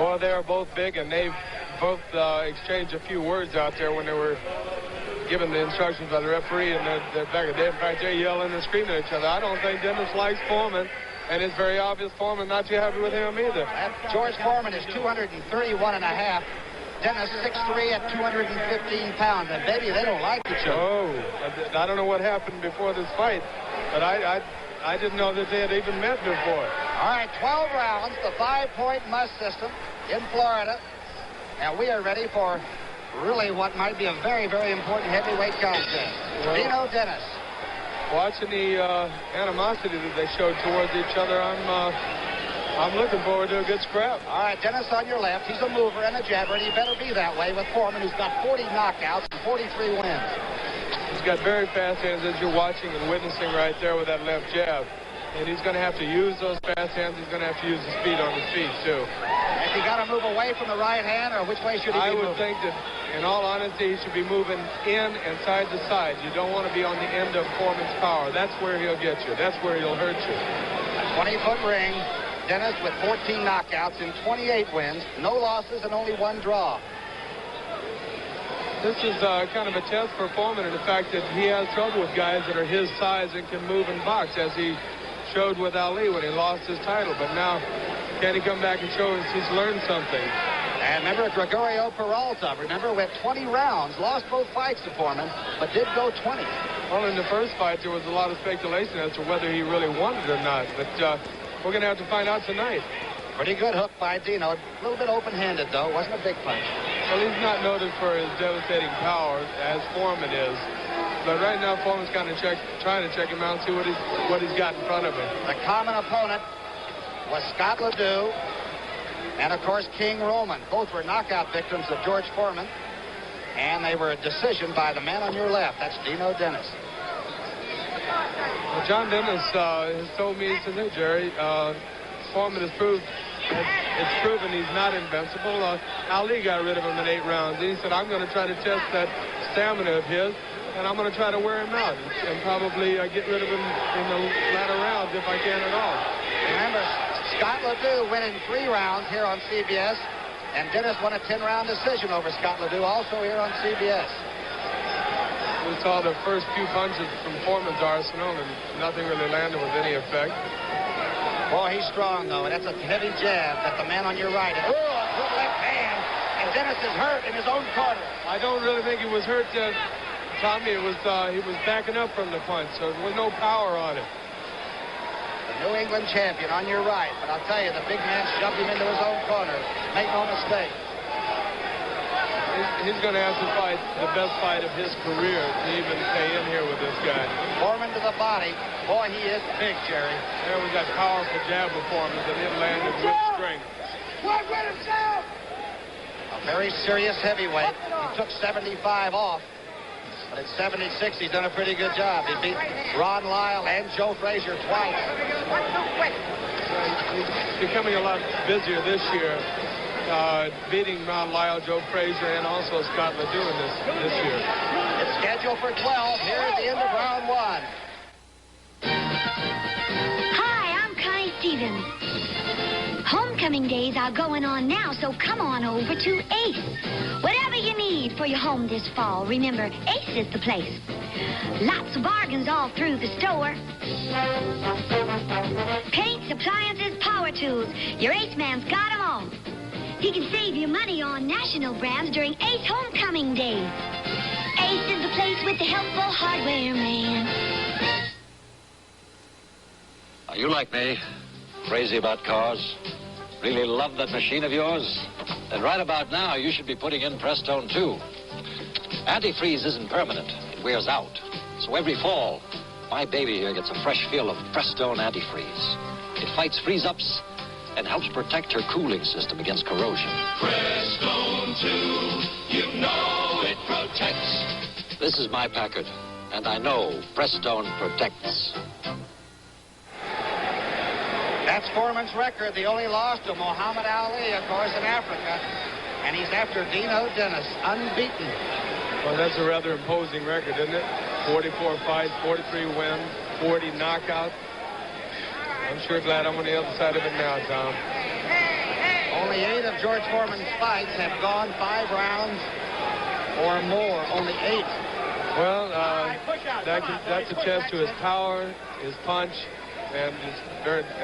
Well, they are both big, and they've both exchanged a few words out there when they were given the instructions by the referee, and they're back at there. In fact, they're yelling and screaming at each other. I don't think Dennis likes Foreman, and it's very obvious Foreman not too happy with him either. George Foreman is 231.5. Dennis 6'3" at 215 pounds. And baby, they don't like each other. Oh, I don't know what happened before this fight, but I didn't know that they had even met before. All right, 12 rounds, the 5-point must system in Florida. And we are ready for really what might be a very, very important heavyweight contest. Well, Dino Dennis. Watching the animosity that they showed towards each other, I'm looking forward to a good scrap. All right, Dennis on your left. He's a mover and a jabber, and he better be that way with Foreman, who's got 40 knockouts and 43 wins. He's got very fast hands, as you're watching and witnessing right there with that left jab. And he's going to have to use those fast hands. He's going to have to use the speed on his feet, too. Has he got to move away from the right hand, or which way should he be moving? I would think that, in all honesty, he should be moving in and side to side. You don't want to be on the end of Foreman's power. That's where he'll get you. That's where he'll hurt you. 20-foot ring. Dennis with 14 knockouts and 28 wins, no losses and only one draw. This is kind of a test for Foreman in the fact that he has trouble with guys that are his size and can move and box, as he showed with Ali when he lost his title. But now, can he come back and show us he's learned something? And remember Gregorio Peralta, went 20 rounds, lost both fights to Foreman, but did go 20. Well, in the first fight, there was a lot of speculation as to whether he really won it or not. But we're going to have to find out tonight. Pretty good hook by Dino. A little bit open-handed, though. Wasn't a big punch. Well, he's not noted for his devastating power, as Foreman is. But right now, Foreman's kind of trying to check him out and see what he's got in front of him. The common opponent was Scott Ledoux and, of course, King Roman. Both were knockout victims of George Foreman. And they were a decision by the man on your left. That's Dino Dennis. Well, John Dennis has told me, he says, hey, Jerry, Foreman has proved, it's proven he's not invincible. Ali got rid of him in 8 rounds. And he said, I'm going to try to test that stamina of his, and I'm going to try to wear him out and probably get rid of him in the latter rounds if I can at all. Remember, Scott Ledoux winning 3 rounds here on CBS, and Dennis won a 10-round decision over Scott Ledoux, also here on CBS. We saw the first few punches from Foreman's arsenal, and nothing really landed with any effect. Boy, he's strong, though, and that's a heavy jab that the man on your right. Oh, a good left hand, and Dennis is hurt in his own corner. I don't really think he was hurt, Tommy. It was he was backing up from the punch, so there was no power on it. The New England champion on your right, but I'll tell you, the big man shoved him into his own corner. Make no mistake. He's going to have to fight the best fight of his career to even pay in here with this guy. Foreman to the body. Boy, he is big, Jerry. There we got powerful jab of Foreman that it landed with strength. A very serious heavyweight. He took 75 off. But at 76, he's done a pretty good job. He beat Ron Lyle and Joe Frazier twice. He's becoming a lot busier this year. Beating Ron Lyle, Joe Frazier, and also Scott Ledoux this year. It's scheduled for 12 here at the end of round 1. Hi, I'm Connie Stevens. Homecoming days are going on now, so come on over to Ace. Whatever you need for your home this fall, remember, Ace is the place. Lots of bargains all through the store. Paints, appliances, power tools. Your Ace man's got them all. He can save you money on national brands during Ace Homecoming Days. Ace is the place with the helpful hardware man. Are you like me? Crazy about cars? Really love that machine of yours? Then right about now, you should be putting in Prestone, too. Antifreeze isn't permanent. It wears out. So every fall, my baby here gets a fresh feel of Prestone Antifreeze. It fights freeze-ups and helps protect her cooling system against corrosion. Prestone 2, you know it protects. This is my Packard, and I know Prestone protects. That's Foreman's record. The only loss to Muhammad Ali, of course, in Africa. And he's after Dino Dennis, unbeaten. Well, that's a rather imposing record, isn't it? 44 fights, 43 wins, 40 knockouts. I'm sure glad I'm on the other side of it now, Tom. Only 8 of George Foreman's fights have gone 5 rounds or more, only 8. Well, that's a test to his power, his punch, and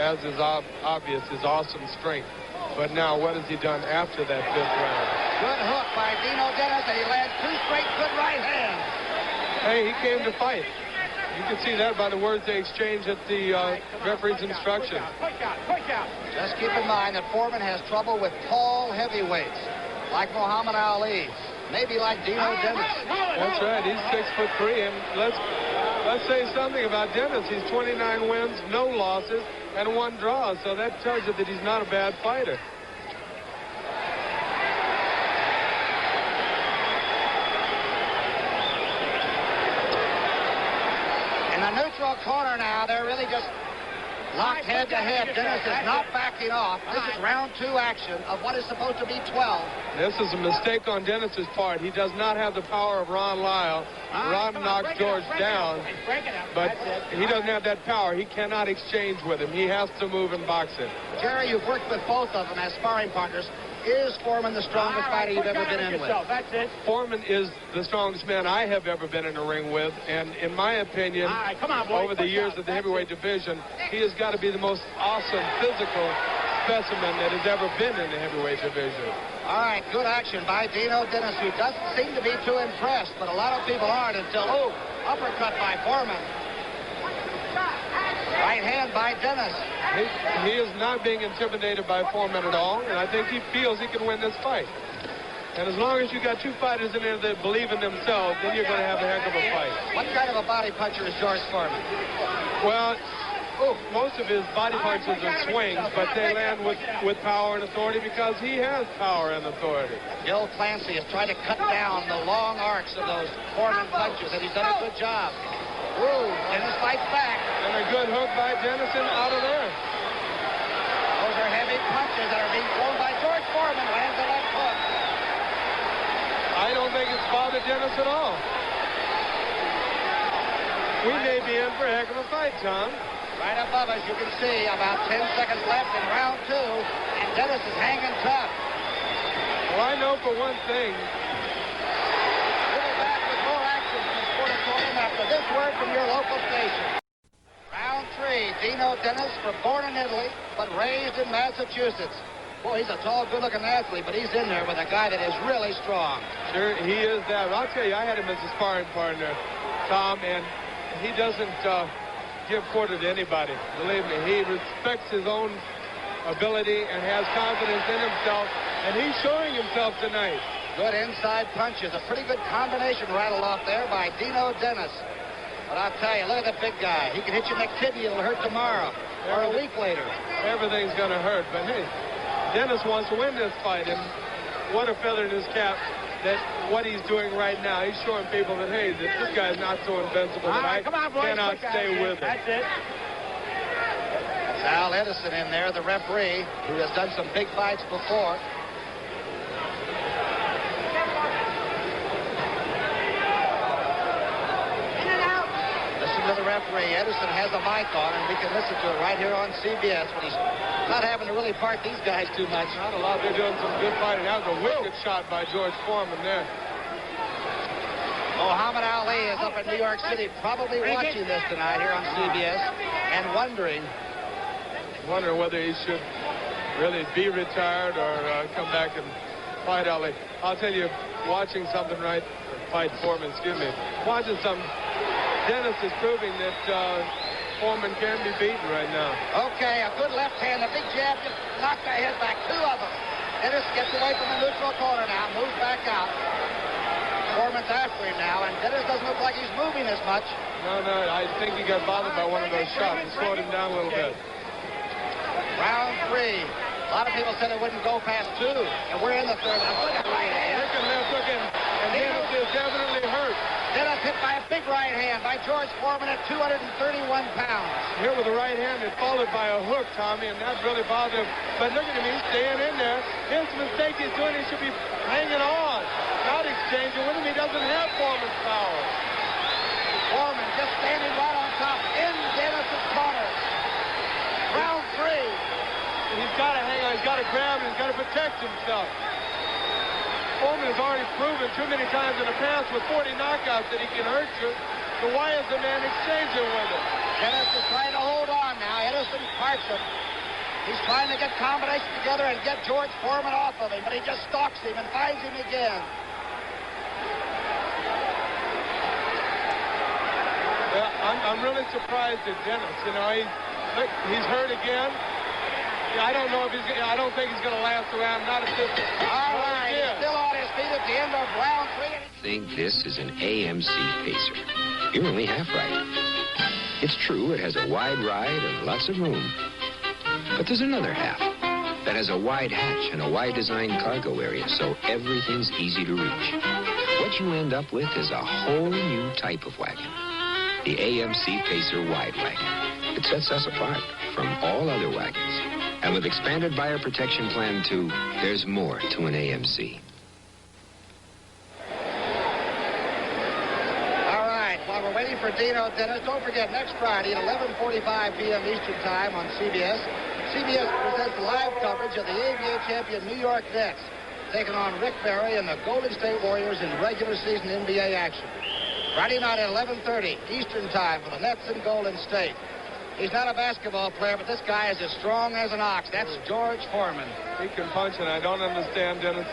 as is obvious, his awesome strength. But now, what has he done after that 5th round? Good hook by Dino Dennis, and he lands 2 straight good right hands. Hey, he came to fight. You can see that by the words they exchanged at the referee's instructions. Just keep in mind that Foreman has trouble with tall heavyweights, like Muhammad Ali, maybe like Dino Dennis. That's right. He's 6'3", and let's say something about Dennis. He's 29 wins, no losses, and 1 draw. So that tells you that he's not a bad fighter. In the neutral corner now, they're really just locked head to head. Dennis is not backing off. This is round 2 action of what is supposed to be 12. This is a mistake on Dennis's part. He does not have the power of Ron Lyle. Ron knocked George down, but he doesn't have that power. He cannot exchange with him. He has to move and box him. Jerry, you've worked with both of them as sparring partners. Is Foreman the strongest fighter you've ever been in with? Foreman is the strongest man I have ever been in a ring with, and in my opinion, over the years of the heavyweight division, he has got to be the most awesome physical specimen that has ever been in the heavyweight division. All right, good action by Dino Dennis, who doesn't seem to be too impressed, but a lot of people aren't until, uppercut by Foreman. Right hand by Dennis. He is not being intimidated by Foreman at all, and I think he feels he can win this fight. And as long as you got 2 fighters in there that believe in themselves, then you're going to have a heck of a fight. What kind of a body puncher is George Foreman? Well, most of his body punches are swings, but they land with power and authority because he has power and authority. Bill Clancy has tried to cut down the long arcs of those Foreman punches, and he's done a good job. Dennis fights back. And a good hook by Dennison out of there. Those are heavy punches that are being thrown by George Foreman. Lands a left hook. I don't think it's bothered Dennis at all. We may be in for a heck of a fight, Tom. Right above us, you can see about 10 seconds left in round 2, and Dennis is hanging tough. Well, I know for one thing. We'll be back with more action from the Sportatorium after this word from your local station. Round 3, Dino Dennis, born in Italy, but raised in Massachusetts. Boy, he's a tall, good-looking athlete, but he's in there with a guy that is really strong. Sure, he is that. I'll tell you, I had him as a sparring partner, Tom, and he doesn't give quarter to anybody. Believe me, he respects his own ability and has confidence in himself, and he's showing himself tonight. Good inside punches. A pretty good combination rattled off there by Dino Dennis. But I'll tell you, look at that big guy. He can hit you next kidney. It'll hurt tomorrow or a week later. Everything's going to hurt. But, hey, Dennis wants to win this fight. And what a feather in his cap that what he's doing right now. He's showing people that, hey, that this guy's not so invincible that I cannot stay with him. That's it. That's Al Edison in there, the referee, who has done some big fights before. To the referee. Edison has a mic on, and we can listen to it right here on CBS when he's not having to really part these guys too much. Not a lot. They're doing some good fighting. That was a wicked shot by George Foreman there. Muhammad Ali is up in New York City, probably watching this tonight here on CBS, and wondering whether he should really be retired or come back and fight Ali. I'll tell you, watching something fight Foreman, watching some. Dennis is proving that Foreman can be beaten right now. Okay, a good left hand, a big jab, just knocked the head back, 2 of them. Dennis gets away from the neutral corner now, moves back out. Foreman's after him now, and Dennis doesn't look like he's moving as much. No, I think he got bothered by one of those shots. It slowed him down a little bit. Round 3. A lot of people said it wouldn't go past 2, and we're in the 3rd. Look at right hand. Look at left hook, and Dennis is definitely hurt. Dennis hit by a big right hand by George Foreman at 231 pounds. Here with the right hand, it's followed by a hook, Tommy, and that really bothered him. But look at him, he's staying in there. His mistake he's doing, he should be hanging on, not exchanging with him. He doesn't have Foreman's power. Foreman just standing right on top in Dennis's corner. Round 3. he's got to hang on. He's got to grab and he's got to protect himself. Foreman has already proven too many times in the past with 40 knockouts that he can hurt you. So why is the man exchanging with him? Dennis is trying to hold on now. Edison parts him. He's trying to get combinations together and get George Foreman off of him, but he just stalks him and finds him again. Well, I'm really surprised at Dennis. You know, he's hurt again. I don't know if I don't think he's going to last around. Not at this. All right, he's still on his feet at the end of round 3. Think this is an AMC pacer. You're only half right. It's true, it has a wide ride and lots of room. But there's another half that has a wide hatch and a wide-designed cargo area, so everything's easy to reach. What you end up with is a whole new type of wagon. The AMC Pacer Wide Wagon. It sets us apart from all other wagons. And with expanded buyer protection plan 2, there's more to an AMC. All right, while we're waiting for Dino Dennis, don't forget, next Friday at 11:45 p.m. Eastern Time on CBS, CBS presents live coverage of the ABA champion New York Nets, taking on Rick Barry and the Golden State Warriors in regular season NBA action. Friday night at 11:30 Eastern Time for the Nets and Golden State. He's not a basketball player, but this guy is as strong as an ox. That's George Foreman. He can punch, and I don't understand Dennis'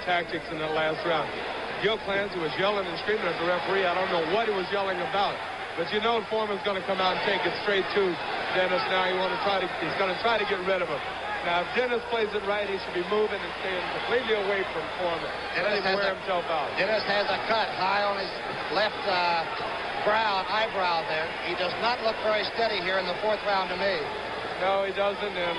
tactics in that last round. Gil Clancy was yelling and screaming at the referee. I don't know what he was yelling about. But you know Foreman's going to come out and take it straight to Dennis now. He's going to try to get rid of him. Now, if Dennis plays it right, he should be moving and staying completely away from Foreman. Dennis has wear himself out. Dennis has a cut high on his left eyebrow there. He does not look very steady here in the 4th round to me. No, he doesn't, and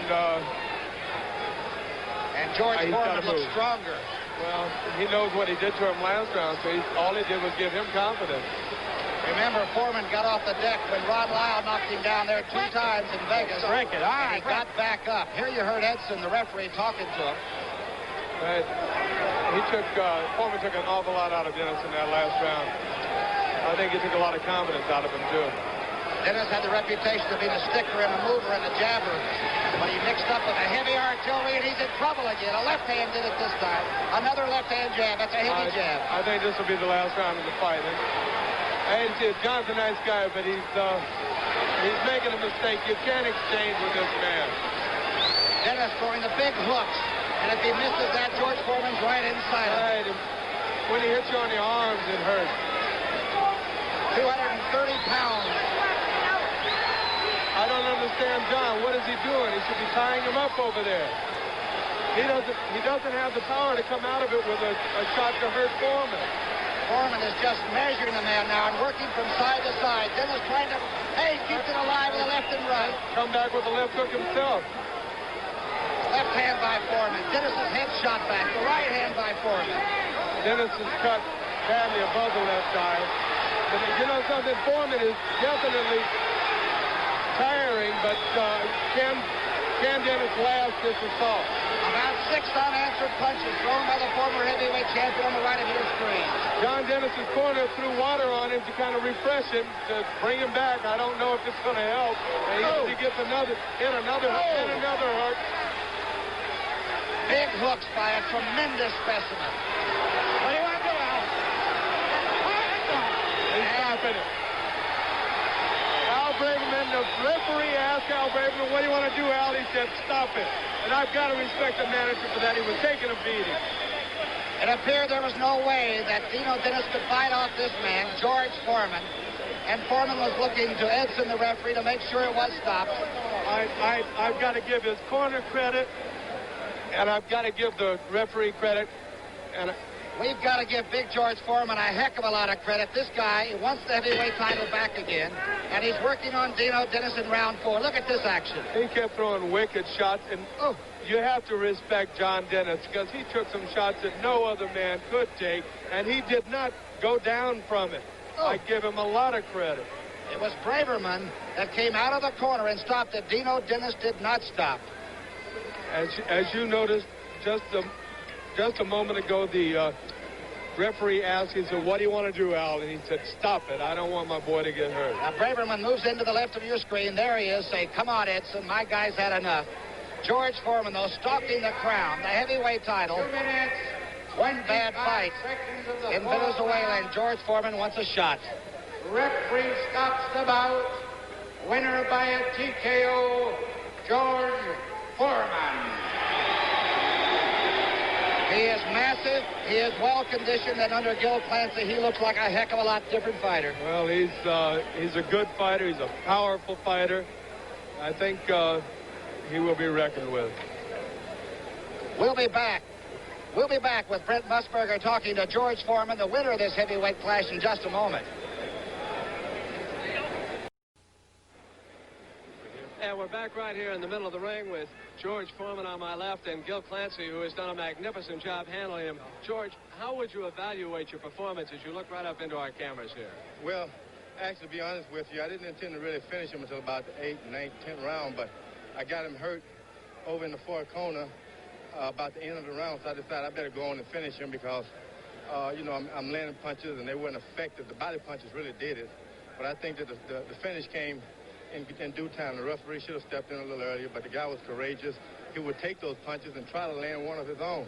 George Foreman looks stronger. Well, he knows what he did to him last round, so all he did was give him confidence. Remember, Foreman got off the deck when Rod Lyle knocked him down there 2 times in Vegas. Break it. All right, he got back up. Here you heard Edson, the referee, talking to him. Right. Foreman took an awful lot out of Dennis in that last round. I think he took a lot of confidence out of him, too. Dennis had the reputation of being a sticker and a mover and a jabber. But he mixed up with a heavy artillery, and he's in trouble again. A left hand did it this time. Another left-hand jab. That's a heavy jab. I think this will be the last round of the fight. John's a nice guy, but he's making a mistake. You can't exchange with this man. Dennis throwing the big hooks. And if he misses that, George Foreman's right inside him. Right. When he hits you on the arms, it hurts. 230 pounds. I don't understand John. What is he doing? He should be tying him up over there. He doesn't have the power to come out of it with a shot to hurt Foreman. Foreman is just measuring the man now and working from side to side. Dennis trying to, he keeps it alive with the left and right. Come back with the left hook himself. Left hand by Foreman. Dennis's head shot back. The right hand by Foreman. Dennis is cut badly above the left eye. But you know something? Foreman is definitely tiring, but can Dennis last this assault? About 6 unanswered punches thrown by the former heavyweight champion on the right of your screen. John Dennis's corner threw water on him to kind of refresh him, to bring him back. I don't know if it's going to help. He gets another hook. Big hooks by a tremendous specimen. What do you want to do, Al? He's stopping it. Al Braverman, the referee asked Al Braverman, what do you want to do, Al? He said, stop it. And I've got to respect the manager for that. He was taking a beating. It appeared there was no way that Dino Dennis could fight off this man, George Foreman. And Foreman was looking to Edson, the referee, to make sure it was stopped. I've got to give his corner credit, and I've got to give the referee credit. And we've got to give Big George Foreman a heck of a lot of credit. This guy wants the heavyweight title back again, and he's working on Dino Dennis in round 4. Look at this action. He kept throwing wicked shots, and you have to respect John Dennis because he took some shots that no other man could take, and he did not go down from it. I give him a lot of credit. It was Braverman that came out of the corner and stopped it. Dino Dennis did not stop. As you noticed just a moment ago, the referee asked, he said, what do you want to do, Al? And he said, stop it. I don't want my boy to get hurt. Now, Braverman moves into the left of your screen. There he is. Say, come on, Edson. My guy's had enough. George Foreman, though, stalking the crown, the heavyweight title. 2 minutes. One bad fight in Venezuela, and George Foreman wants a shot. Referee stops the bout. Winner by a TKO, George Foreman. He is massive. He is well-conditioned, and under Gil Clancy, he looks like a heck of a lot different fighter. Well, he's a good fighter. He's a powerful fighter. I think he will be reckoned with. We'll be back. We'll be back with Brent Musburger talking to George Foreman, the winner of this heavyweight clash, in just a moment. And we're back right here in the middle of the ring with George Foreman on my left and Gil Clancy, who has done a magnificent job handling him. George, how would you evaluate your performance as you look right up into our cameras here? Well, actually, to be honest with you, I didn't intend to really finish him until about the 8th, 9th, 10th round, but I got him hurt over in the fourth corner about the end of the round, so I decided I better go on and finish him because, you know, I'm landing punches and they weren't effective. The body punches really did it, but I think that the finish came in due time. The referee should have stepped in a little earlier, but the guy was courageous. He would take those punches and try to land one of his own.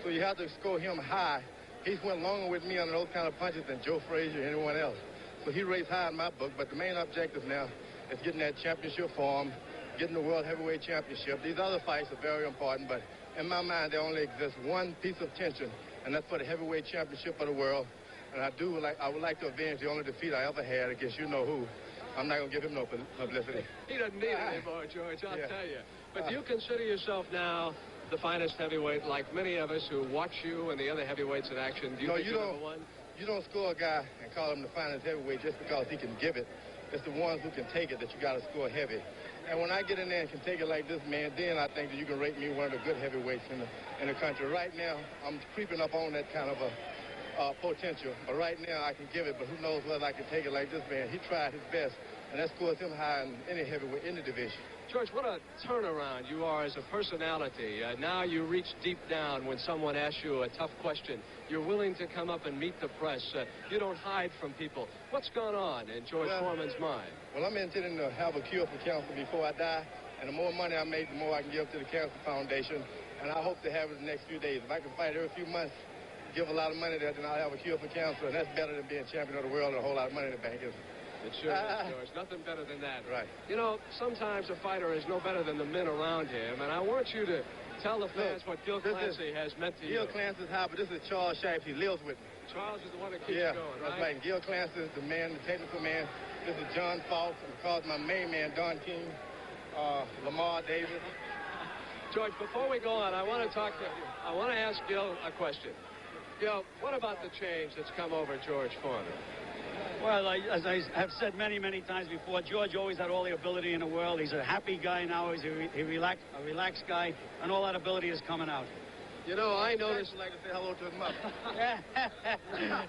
So you have to score him high. He's went longer with me on those kind of punches than Joe Frazier or anyone else. So he raised high in my book, but the main objective now is getting that championship form, getting the World Heavyweight Championship. These other fights are very important, but in my mind, there only exists one piece of tension, and that's for the Heavyweight Championship of the world. And I would like to avenge the only defeat I ever had against you-know-who. I'm not going to give him no publicity. He doesn't need it anymore, George, I'll tell you. But do you consider yourself now the finest heavyweight, like many of us who watch you and the other heavyweights in action? Do you think you're number one? You don't score a guy and call him the finest heavyweight just because he can give it. It's the ones who can take it that you got to score heavy. And when I get in there and can take it like this man, then I think that you can rate me one of the good heavyweights in the country. Right now, I'm creeping up on that kind of a potential. But right now, I can give it, but who knows whether I can take it like this man. He tried his best, and that scores him high in any heavyweight in the division. George, what a turnaround you are as a personality. Now you reach deep down when someone asks you a tough question. You're willing to come up and meet the press. You don't hide from people. What's gone on in George Foreman's mind? Well, I'm intending to have a cure for cancer before I die, and the more money I make, the more I can give to the Cancer Foundation, and I hope to have it in the next few days. If I can fight every few months, give a lot of money there, then I'll have a cure for cancer, and that's better than being champion of the world and a whole lot of money in the bank, isn't it? It sure is, George. Nothing better than that. Right. You know, sometimes a fighter is no better than the men around him, and I want you to tell the fans what Gil Clancy has meant to you. Gil Clancy is high, but this is Charles Shipes. He lives with me. Charles is the one that keeps going, right? That's right. And Gil Clancy is the man, the technical man. This is John Falk, and of course my main man, Don King, Lamar Davis. George, before we go on, I want to ask Gil a question. Gil, what about the change that's come over George Foreman? Well, as I have said many, many times before, George always had all the ability in the world. He's a happy guy now. He's a relaxed guy, and all that ability is coming out. You know, I noticed... I'd like to say hello to his mother.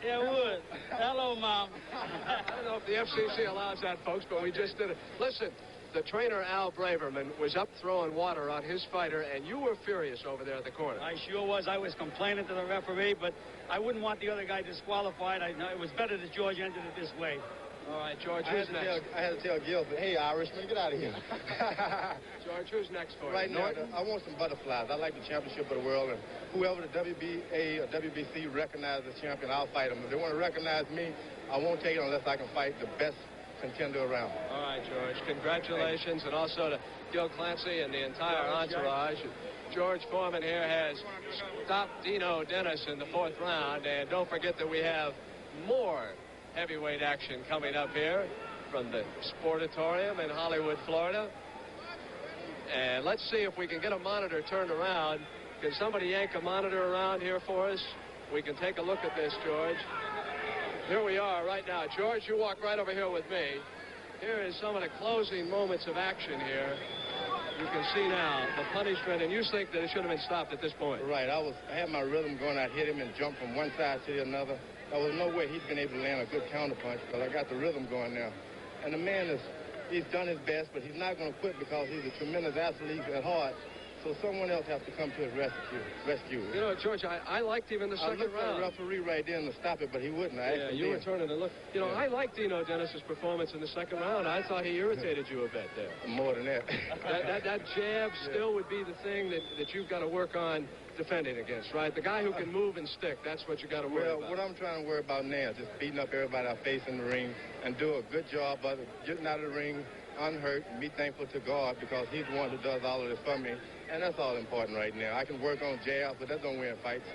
Yeah, would. Hello, Mom. I don't know if the FCC allows that, folks, but we just did it. Listen, the trainer, Al Braverman, was up throwing water on his fighter, and you were furious over there at the corner. I sure was. I was complaining to the referee, but I wouldn't want the other guy disqualified. It was better that George ended it this way. All right, George, who's next? I had to tell Gil, hey, Irishman, get out of here. George, who's next for you? Right now, I want some butterflies. I like the championship of the world, and whoever the WBA or WBC recognizes as champion, I'll fight them. If they want to recognize me, I won't take it unless I can fight the best contender around. All right, George. Congratulations, and also to Gil Clancy and the entire entourage. George Foreman here has stopped Dino Dennis in the fourth round, and don't forget that we have more heavyweight action coming up here from the Sportatorium in Hollywood, Florida. And let's see if we can get a monitor turned around. Can somebody yank a monitor around here for us? We can take a look at this, George. Here we are right now. George, you walk right over here with me. Here is some of the closing moments of action here. You can see now the punishment, and you think that it should have been stopped at this point. Right. I had my rhythm going. I hit him and jumped from one side to the other. There was no way he's been able to land a good counterpunch because I got the rhythm going now. And the man he's done his best, but he's not going to quit because he's a tremendous athlete at heart. So so someone else has to come to his rescue. You know, George, I liked him in the second round. I looked at the referee right there to stop it, but he wouldn't. Yeah, you were turning to look. You know, I liked Dino Dennis's performance in the second round. I thought he irritated you a bit there. More than that. that jab still would be the thing that you've got to work on defending against, right? The guy who can move and stick, that's what you got to worry about. Well, what I'm trying to worry about now is just beating up everybody I face in the ring and do a good job of getting out of the ring unhurt and be thankful to God because he's the one who does all of this for me. And that's all important right now. I can work on jabs, but that don't win fights.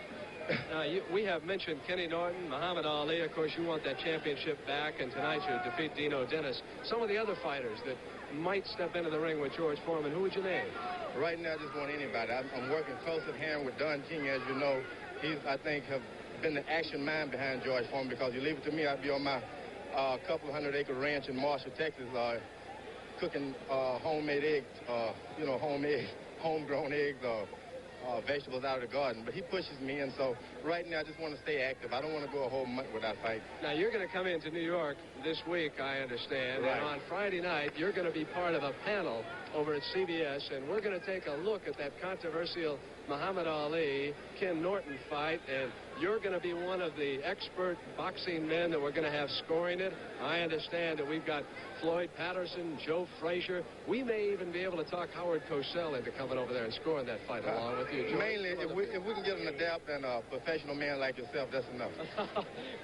We have mentioned Kenny Norton, Muhammad Ali. Of course, you want that championship back, and tonight you defeat Dino Dennis. Some of the other fighters that might step into the ring with George Foreman, who would you name? Right now, I just want anybody. I'm working close at hand with Don King, as you know. He's, I think, have been the action mind behind George Foreman because you leave it to me, I'd be on my couple of 100-acre ranch in Marshall, Texas, cooking homemade eggs, homegrown eggs, vegetables out of the garden. But he pushes me, and so right now I just want to stay active. I don't want to go a whole month without fighting. Now, you're going to come into New York this week, I understand. Right. And on Friday night, you're going to be part of a panel over at CBS, and we're going to take a look at that controversial Muhammad Ali, Ken Norton fight, and you're going to be one of the expert boxing men that we're going to have scoring it. I understand that we've got Floyd Patterson, Joe Frazier. We may even be able to talk Howard Cosell into coming over there and scoring that fight along with you, George. Mainly, if we can get an adept and a professional man like yourself, that's enough.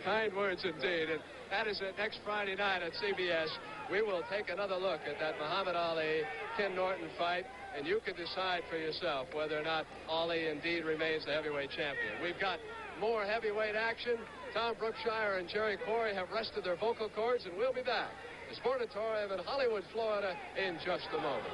Kind words indeed. And that is it next Friday night at CBS. We will take another look at that Muhammad Ali, Ken Norton fight, and you can decide for yourself whether or not Ali indeed remains the heavyweight champion. We've got more heavyweight action. Tom Brookshire and Jerry Quarry have rested their vocal cords, and we'll be back. The Sportatorium in Hollywood, Florida, in just a moment.